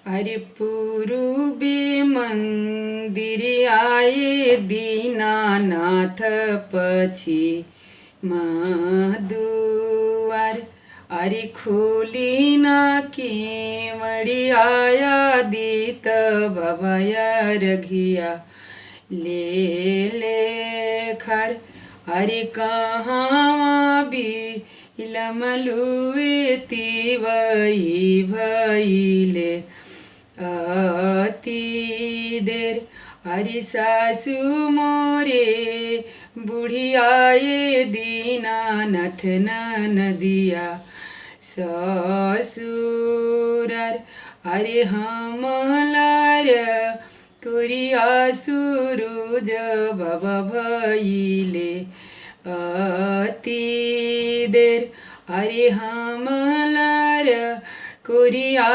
अरे पूर्वी मंदिर आए दीनानाथ पछि दुआर। अरे खोली ना केवड़ी आया दीत भवय रघिया ले ले खड़। अरे कहाँ भी लमलुए तिवई भइले अति देर। अरे सासु मोरे बुढ़ियाए दीनानाथ नदिया ससुरार। अरे हमलार कोरिया सुरुज भव भइले अति देर। अरे हमलार कोरिया